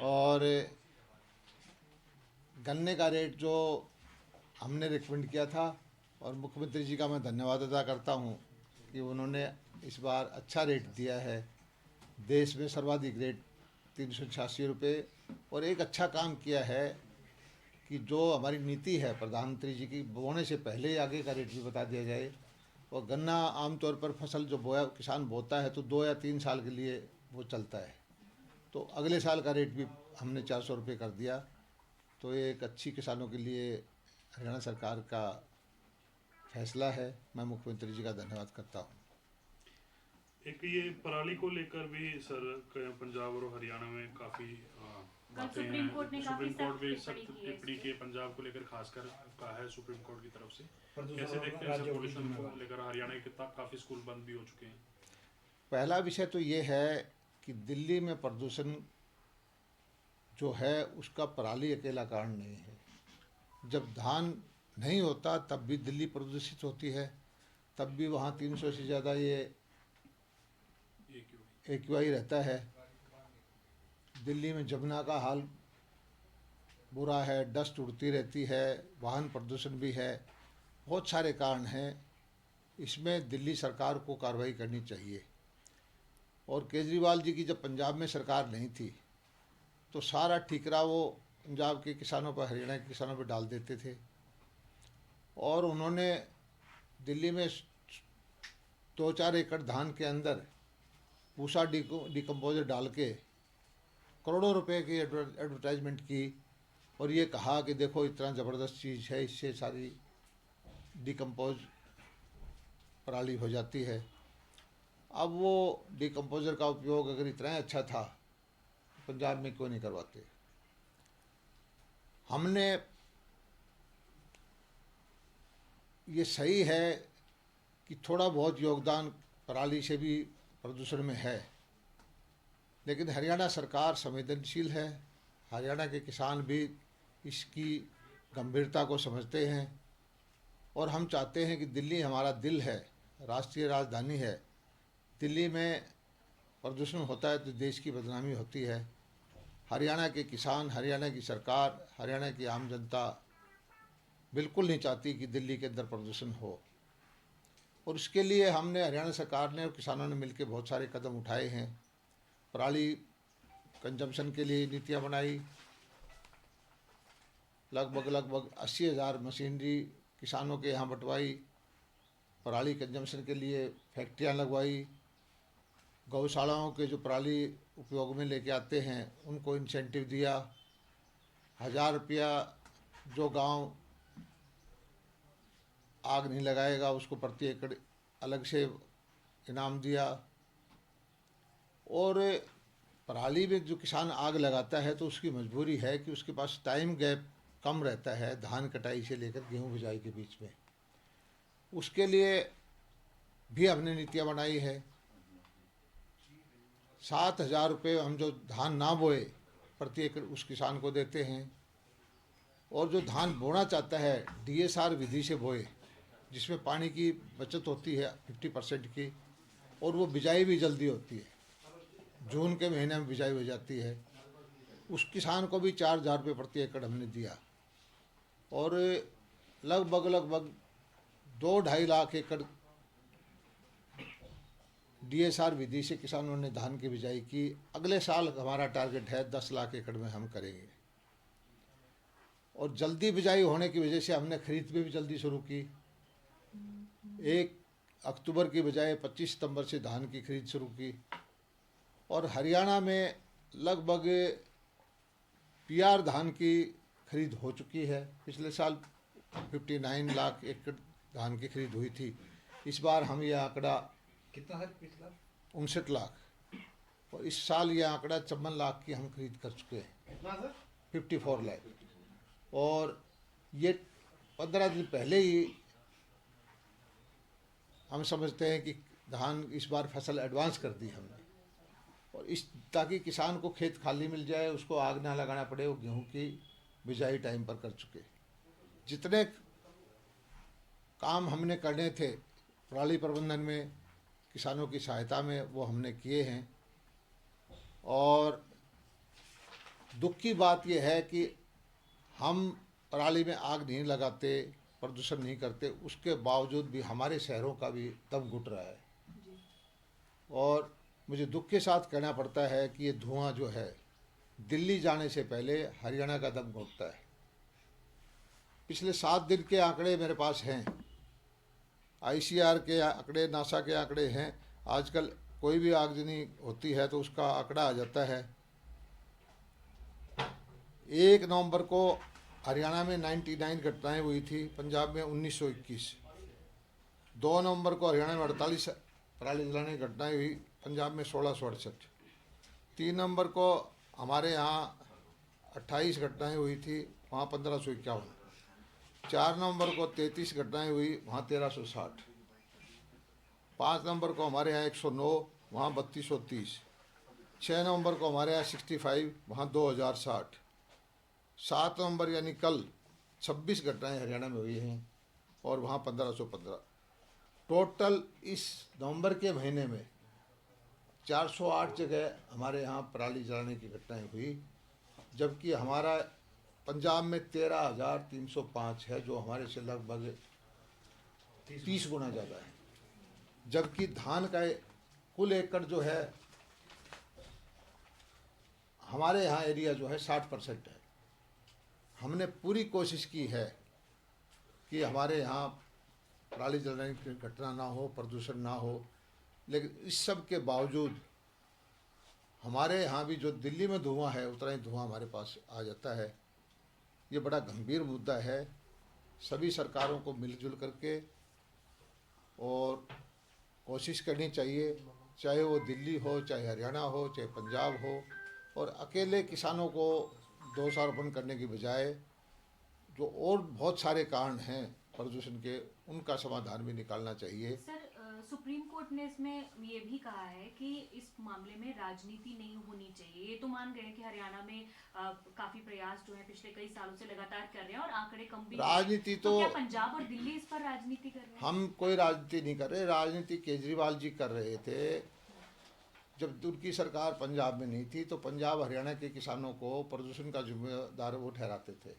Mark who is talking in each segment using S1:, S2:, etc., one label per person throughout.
S1: और गन्ने का रेट जो हमने रिकमेंड किया था, और मुख्यमंत्री जी का मैं धन्यवाद अदा करता हूँ कि उन्होंने इस बार अच्छा रेट दिया है। देश में सर्वाधिक रेट 386 रुपये। और एक अच्छा काम किया है कि जो हमारी नीति है प्रधानमंत्री जी की, बोने से पहले ही आगे का रेट भी बता दिया जाए। और गन्ना आमतौर पर फसल जो बोया किसान बोता है तो 2 या 3 साल के लिए वो चलता है, तो अगले साल का रेट भी हमने 400 रुपये कर दिया। तो ये एक अच्छी किसानों के लिए हरियाणा सरकार का फैसला है। मैं मुख्यमंत्री जी का धन्यवाद करता हूँ।
S2: एक ये पराली को लेकर भी सर पंजाब और हरियाणा में काफ़ी बातें हैं। सुप्रीम कोर्ट भी सख्त टिप्पणी की है पंजाब को लेकर, खासकर कहा है सुप्रीम कोर्ट की तरफ से। कैसे देखते हैं सर पोल्यूशन को लेकर? हरियाणा के काफ़ी स्कूल बंद भी हो चुके हैं।
S1: पहला विषय तो ये है कि दिल्ली में प्रदूषण जो है उसका पराली अकेला कारण नहीं है। जब धान नहीं होता तब भी दिल्ली प्रदूषित होती है, तब भी वहाँ 300 से ज़्यादा ये AQI रहता है। दिल्ली में जमुना का हाल बुरा है, डस्ट उड़ती रहती है, वाहन प्रदूषण भी है, बहुत सारे कारण हैं। इसमें दिल्ली सरकार को कार्रवाई करनी चाहिए। और केजरीवाल जी की जब पंजाब में सरकार नहीं थी तो सारा ठीकरा वो पंजाब के किसानों पर, हरियाणा के किसानों पर डाल देते थे। और उन्होंने दिल्ली में 2-4 एकड़ धान के अंदर पूसा डिकम्पोजर डाल के करोड़ों रुपए की एडवर्टाइजमेंट की, और ये कहा कि देखो इतना ज़बरदस्त चीज़ है, इससे सारी डिकम्पोज पराली हो जाती है। अब वो डिकम्पोजर का उपयोग अगर इतना अच्छा था पंजाब में क्यों नहीं करवाते? हमने ये सही है कि थोड़ा बहुत योगदान पराली से भी प्रदूषण में है, लेकिन हरियाणा सरकार संवेदनशील है। हरियाणा के किसान भी इसकी गंभीरता को समझते हैं, और हम चाहते हैं कि दिल्ली हमारा दिल है, राष्ट्रीय राजधानी है। दिल्ली में प्रदूषण होता है तो देश की बदनामी होती है। हरियाणा के किसान, हरियाणा की सरकार, हरियाणा की आम जनता बिल्कुल नहीं चाहती कि दिल्ली के अंदर प्रदूषण हो। और इसके लिए हमने, हरियाणा सरकार ने और किसानों ने मिलकर बहुत सारे कदम उठाए हैं। पराली कंजम्पशन के लिए नीतियाँ बनाई, लगभग 80,000 मशीनरी किसानों के यहाँ बंटवाई, पराली कंजम्पशन के लिए फैक्ट्रियाँ लगवाई, गौशालाओं के जो पराली उपयोग में लेके आते हैं उनको इंसेंटिव दिया, 1,000 रुपया जो गांव आग नहीं लगाएगा उसको प्रति एकड़ अलग से इनाम दिया। और पराली में जो किसान आग लगाता है तो उसकी मजबूरी है कि उसके पास टाइम गैप कम रहता है धान कटाई से लेकर गेहूं बिजाई के बीच में। उसके लिए भी हमने नीतियाँ बनाई है। 7,000 रुपये हम जो धान ना बोए प्रति एकड़ उस किसान को देते हैं। और जो धान बोना चाहता है DSR विधि से बोए, जिसमें पानी की बचत होती है 50% की, और वो बिजाई भी जल्दी होती है, जून के महीने में बिजाई हो जाती है, उस किसान को भी 4,000 रुपये प्रति एकड़ हमने दिया। और लगभग 2-2.5 लाख एकड़ DSR विधि से किसानों ने धान की बिजाई की। अगले साल हमारा टारगेट है 10 लाख एकड़ में हम करेंगे। और जल्दी बिजाई होने की वजह से हमने खरीद भी जल्दी शुरू की। 1 अक्टूबर की बजाय 25 सितंबर से धान की खरीद शुरू की। और हरियाणा में लगभग PR धान की खरीद हो चुकी है। पिछले साल 59 लाख एकड़ धान की खरीद हुई थी। इस बार हम यह आंकड़ा
S3: कितना है? पिछला
S1: 59 लाख, और इस साल यह आंकड़ा 54 लाख की हम खरीद कर चुके हैं।
S3: कितना सर?
S1: 54 लाख। और ये 15 दिन पहले ही हम समझते हैं कि धान इस बार फसल एडवांस कर दी हमने, और इस ताकि किसान को खेत खाली मिल जाए, उसको आग ना लगाना पड़े, वो गेहूं की बिजाई टाइम पर कर चुके। जितने काम हमने करने थे पराली प्रबंधन में, किसानों की सहायता में, वो हमने किए हैं। और दुख की बात यह है कि हम पराली में आग नहीं लगाते, प्रदूषण नहीं करते, उसके बावजूद भी हमारे शहरों का भी दम घुट रहा है। और मुझे दुख के साथ कहना पड़ता है कि ये धुआं जो है दिल्ली जाने से पहले हरियाणा का दम घुटता है। पिछले 7 दिन के आंकड़े मेरे पास हैं, ICR के आंकड़े, नासा के आंकड़े हैं। आजकल कोई भी आगजनी होती है तो उसका आंकड़ा आ जाता है। 1 नवंबर को हरियाणा में 99 घटनाएं हुई थी, पंजाब में 1921। 2 नवंबर को हरियाणा में 48 पराली जलाने की घटनाएं हुई, पंजाब में 1668। 3 नवंबर को हमारे यहाँ 28 घटनाएं हुई थी, वहाँ 1551। 4 नवंबर को 33 घटनाएं हुई, वहाँ 1360। 5 नवंबर को हमारे यहाँ 109, वहाँ 3230। 6 नवंबर को हमारे यहाँ 65, वहाँ 2060। 7 नवंबर यानी कल 26 घटनाएं हरियाणा में हुई हैं और वहाँ 1515। टोटल इस नवंबर के महीने में 408 जगह हमारे यहाँ पराली जलाने की घटनाएं हुई, जबकि हमारा पंजाब में 13,305 है, जो हमारे से लगभग 30 गुना ज़्यादा है। जबकि धान का कुल एकड़ जो है हमारे यहाँ एरिया जो है 60% है। हमने पूरी कोशिश की है कि हमारे यहाँ पराली जलाने की घटना ना हो, प्रदूषण ना हो, लेकिन इस सब के बावजूद हमारे यहाँ भी जो दिल्ली में धुआं है उतना ही धुआं हमारे पास आ जाता है। ये बड़ा गंभीर मुद्दा है। सभी सरकारों को मिलजुल करके और कोशिश करनी चाहिए, चाहे वो दिल्ली हो, चाहे हरियाणा हो, चाहे पंजाब हो, और अकेले किसानों को दोषारोपण करने की बजाय जो और बहुत सारे कारण हैं प्रदूषण के, उनका समाधान भी निकालना चाहिए।
S3: सर, सुप्रीम कोर्ट ने इसमें ये भी कहा है कि इस मामले में राजनीति नहीं होनी चाहिए। ये तो मान गए कि हरियाणा में काफी प्रयास जो है पिछले कई सालों से लगातार कर रहे हैं और आंकड़े कम भी
S1: राजनीति तो
S3: क्या पंजाब और दिल्ली इस पर राजनीति कर रहे हैं?
S1: हम कोई राजनीति नहीं कर रहे। राजनीति केजरीवाल जी कर रहे थे। जब उनकी सरकार पंजाब में नहीं थी तो पंजाब हरियाणा के किसानों को प्रदूषण का जिम्मेदार वो ठहराते थे।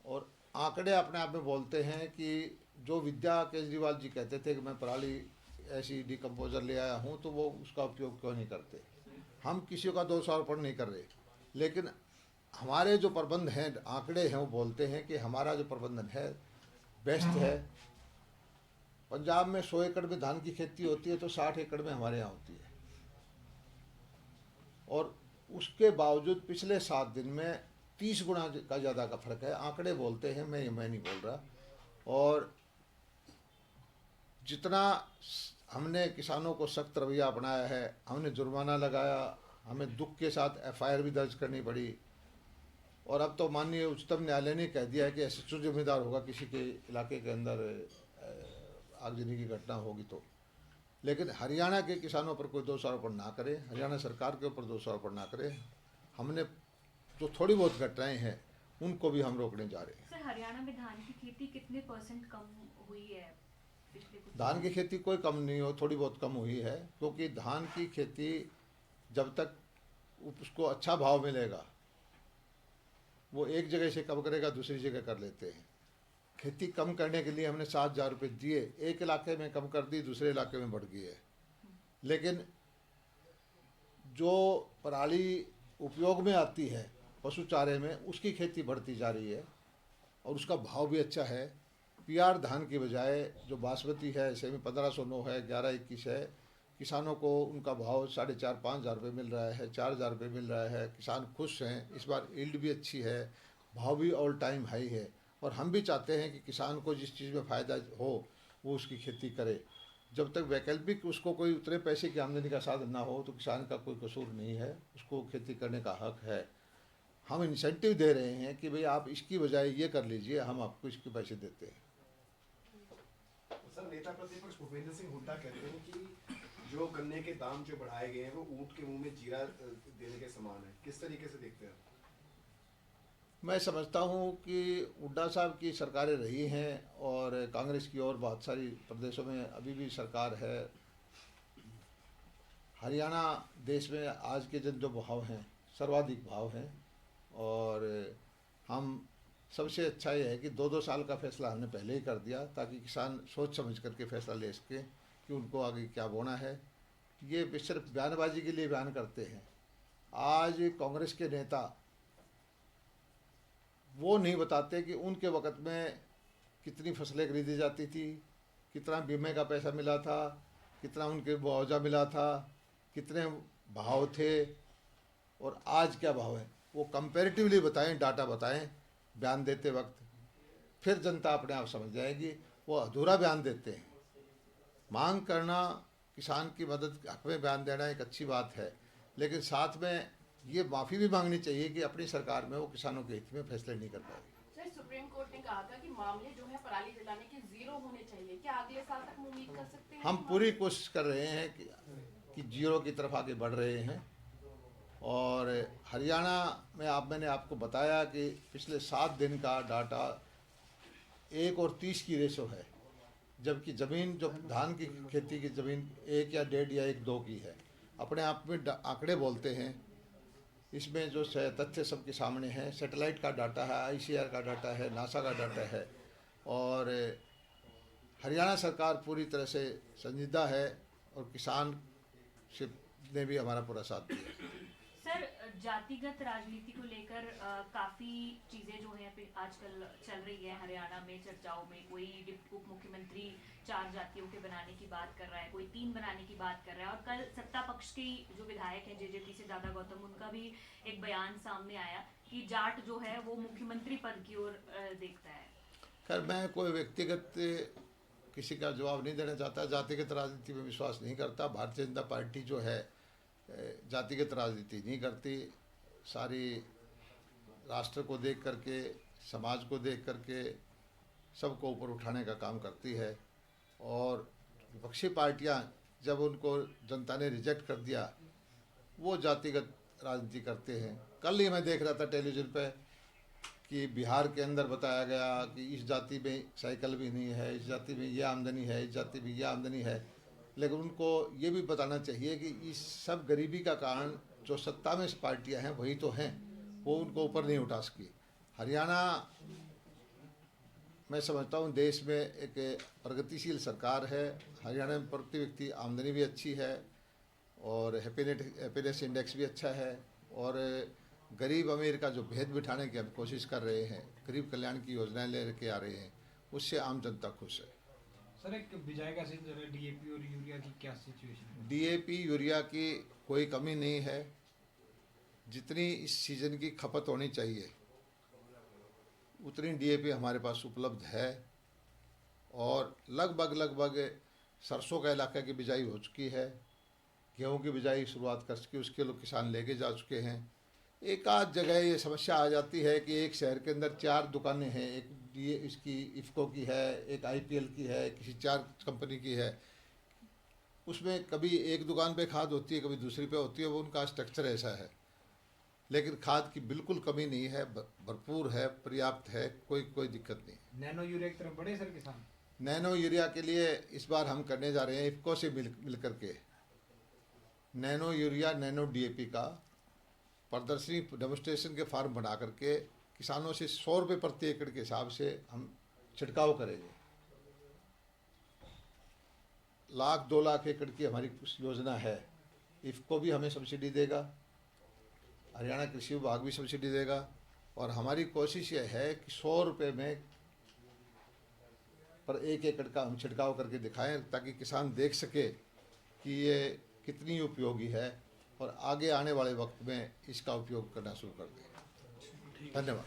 S1: और आंकड़े अपने आप में बोलते हैं कि जो विद्या केजरीवाल जी कहते थे कि मैं पराली ऐसी डिकम्पोजर ले आया हूँ, तो वो उसका उपयोग क्यों नहीं करते। हम किसी का दोषारोपण नहीं कर रहे, लेकिन हमारे जो प्रबंध हैं, आंकड़े हैं, वो बोलते हैं कि हमारा जो प्रबंधन है बेस्ट है। पंजाब में 100 एकड़ में धान की खेती होती है तो 60 एकड़ में हमारे यहाँ होती है। और उसके बावजूद पिछले 7 दिन में 30 गुना का ज़्यादा का फर्क है। आंकड़े बोलते हैं, मैं नहीं बोल रहा। और जितना हमने किसानों को सख्त रवैया अपनाया है, हमने जुर्माना लगाया, हमें दुख के साथ FIR भी दर्ज करनी पड़ी। और अब तो माननीय उच्चतम न्यायालय ने कह दिया है कि SHO जिम्मेदार होगा किसी के इलाके के अंदर आगजनी की घटना होगी तो। लेकिन हरियाणा के किसानों पर कोई दोषारोपण ना करे, हरियाणा सरकार के ऊपर दोषारोपण ना करे। हमने जो थोड़ी बहुत घटनाएं हैं उनको भी हम रोकने जा रहे हैं।
S3: सर, हरियाणा में धान की खेती कितने % कम हुई है पिछले कुछ?
S1: धान की खेती कोई कम नहीं हो, थोड़ी बहुत कम हुई है, क्योंकि धान की खेती जब तक उसको अच्छा भाव मिलेगा, वो एक जगह से कम करेगा, दूसरी जगह कर लेते हैं। खेती कम करने के लिए हमने 7,000 रुपये दिए, एक इलाके में कम कर दी, दूसरे इलाके में बढ़ गई है। लेकिन जो पराली उपयोग में आती है पशु चारे में, उसकी खेती बढ़ती जा रही है और उसका भाव भी अच्छा है। PR धान की बजाय जो बासमती है, ऐसे में 1509 है, 1121 है, किसानों को उनका भाव 4,500-5,000 रुपये मिल रहा है, 4,000 रुपये मिल रहा है। किसान खुश हैं। इस बार यील्ड भी अच्छी है, भाव भी ऑल टाइम हाई है। और हम भी चाहते हैं कि किसान को जिस चीज़ में फ़ायदा हो वो उसकी खेती करे। जब तक वैकल्पिक उसको कोई उतने पैसे की आमदनी का साधन ना हो तो किसान का कोई कसूर नहीं है, उसको खेती करने का हक है। हम इंसेंटिव दे रहे हैं कि भाई आप इसकी बजाय ये कर लीजिए, हम आपको इसके पैसे देते हैं।
S4: सर, नेता प्रतिपक्ष भूपेंद्र सिंह हुड्डा कहते हैं कि जो गन्ने के दाम जो बढ़ाए गए हैं वो ऊंट के मुंह में जीरा देने के समान है। किस तरीके से देखते हैं?
S1: मैं समझता हूँ कि हुड्डा साहब की सरकारें रही हैं और कांग्रेस की और बहुत सारी प्रदेशों में अभी भी सरकार है। हरियाणा देश में आज के दिन जो भाव हैं सर्वाधिक भाव हैं। और हम सबसे अच्छा ये है कि 2-2 साल का फैसला हमने पहले ही कर दिया, ताकि किसान सोच समझ करके फैसला ले सके कि उनको आगे क्या बोना है। ये सिर्फ बयानबाजी के लिए बयान करते हैं। आज कांग्रेस के नेता वो नहीं बताते कि उनके वक़्त में कितनी फसलें खरीदी जाती थी, कितना बीमे का पैसा मिला था, कितना उनके मुआवजा मिला था, कितने भाव थे और आज क्या भाव है। वो कंपैरेटिवली बताएं, डाटा बताएं बयान देते वक्त, फिर जनता अपने आप समझ जाएगी। वो अधूरा बयान देते हैं। मांग करना, किसान की मदद हक में बयान देना एक अच्छी बात है, लेकिन साथ में ये माफ़ी भी मांगनी चाहिए कि अपनी सरकार में वो किसानों के हित में फैसले नहीं कर पाएगी।
S5: सर, सुप्रीम कोर्ट ने कहा था कि मामले जो है पराली जलाने के 0 होने चाहिए। क्या अगले साल तक हम उम्मीद कर सकते हैं?
S1: हम पूरी कोशिश कर रहे हैं कि 0 की तरफ आगे बढ़ रहे हैं। और हरियाणा में मैंने आपको बताया कि पिछले 7 दिन का डाटा 1 और 30 की रेशो है, जबकि ज़मीन जो धान की खेती की ज़मीन 1 या 1.5 या 1-2 की है। अपने आप में आंकड़े बोलते हैं। इसमें जो तथ्य सबके सामने हैं, सैटेलाइट का डाटा है, ICAR का डाटा है, नासा का डाटा है। और हरियाणा सरकार पूरी तरह से संजीदा है और किसान से ने भी हमारा पूरा साथ दिया।
S3: सर, जातिगत राजनीति को लेकर काफी चीजें जो है आजकल चल रही है हरियाणा में चर्चाओं में। कोई उप मुख्यमंत्री 4 जातियों के बनाने की बात कर रहा है, कोई 3 बनाने की बात कर रहा है। और कल सत्ता पक्ष के जो विधायक हैं JJP से दादा गौतम, उनका भी एक बयान सामने आया कि जाट जो है वो मुख्यमंत्री पद की ओर देखता है।
S1: खैर, मैं कोई व्यक्तिगत किसी का जवाब नहीं देना चाहता। जातिगत राजनीति में विश्वास नहीं करता। भारतीय जनता पार्टी जो है जातिगत राजनीति नहीं करती। सारी राष्ट्र को देख करके, समाज को देख करके सबको ऊपर उठाने का काम करती है। और विपक्षी पार्टियां जब उनको जनता ने रिजेक्ट कर दिया, वो जातिगत राजनीति करते हैं। कल ही मैं देख रहा था टेलीविज़न पे कि बिहार के अंदर बताया गया कि इस जाति में साइकिल भी नहीं है, इस जाति में ये आमदनी है, इस जाति में ये आमदनी है। लेकिन उनको ये भी बताना चाहिए कि इस सब गरीबी का कारण जो सत्ता में पार्टियां हैं वही तो हैं, वो उनको ऊपर नहीं उठा सकी। हरियाणा मैं समझता हूँ देश में एक प्रगतिशील सरकार है। हरियाणा में प्रति व्यक्ति आमदनी भी अच्छी है और हैप्पीनेस इंडेक्स भी अच्छा है। और गरीब अमीर का जो भेद बिठाने की हम कोशिश कर रहे हैं, गरीब कल्याण की योजनाएं लेके आ रहे हैं, उससे आम जनता खुश है।
S6: सर, एक बिजाई का सीजन है, DAP और यूरिया की क्या सिचुएशन है?
S1: DAP यूरिया की कोई कमी नहीं है। जितनी इस सीज़न की खपत होनी चाहिए उतनी DAP हमारे पास उपलब्ध है। और लगभग सरसों का इलाका की बिजाई हो चुकी है, गेहूं की बिजाई शुरुआत कर चुकी, उसके लोग किसान लेके जा चुके हैं। एक आध जगह ये समस्या आ जाती है कि एक शहर के अंदर 4 दुकानें हैं, एक इसकी इफ़को की है, एक IPL की है, किसी 4 कंपनी की है। उसमें कभी एक दुकान पे खाद होती है, कभी दूसरी पे होती है। वो उनका स्ट्रक्चर ऐसा है। लेकिन खाद की बिल्कुल कमी नहीं है, भरपूर है, पर्याप्त है, कोई दिक्कत नहीं।
S6: नैनो यूरिया की तरफ बढ़े सर किसान?
S1: नैनो यूरिया के लिए इस बार हम करने जा रहे हैं इफ़को से मिल करके नैनो यूरिया, नैनो DAP का प्रदर्शनी डेमोस्ट्रेशन के फार्म बना करके किसानों से 100 रुपये प्रति एकड़ के हिसाब से हम छिड़काव करेंगे। 1-2 लाख एकड़ की हमारी कुछ योजना है। इफ़को भी हमें सब्सिडी देगा, हरियाणा कृषि विभाग भी सब्सिडी देगा। और हमारी कोशिश ये है कि 100 रुपये में पर 1 एकड़ का हम छिड़काव करके दिखाएं, ताकि किसान देख सके कि ये कितनी उपयोगी है और आगे आने वाले वक्त में इसका उपयोग करना शुरू कर दें। धन्यवाद।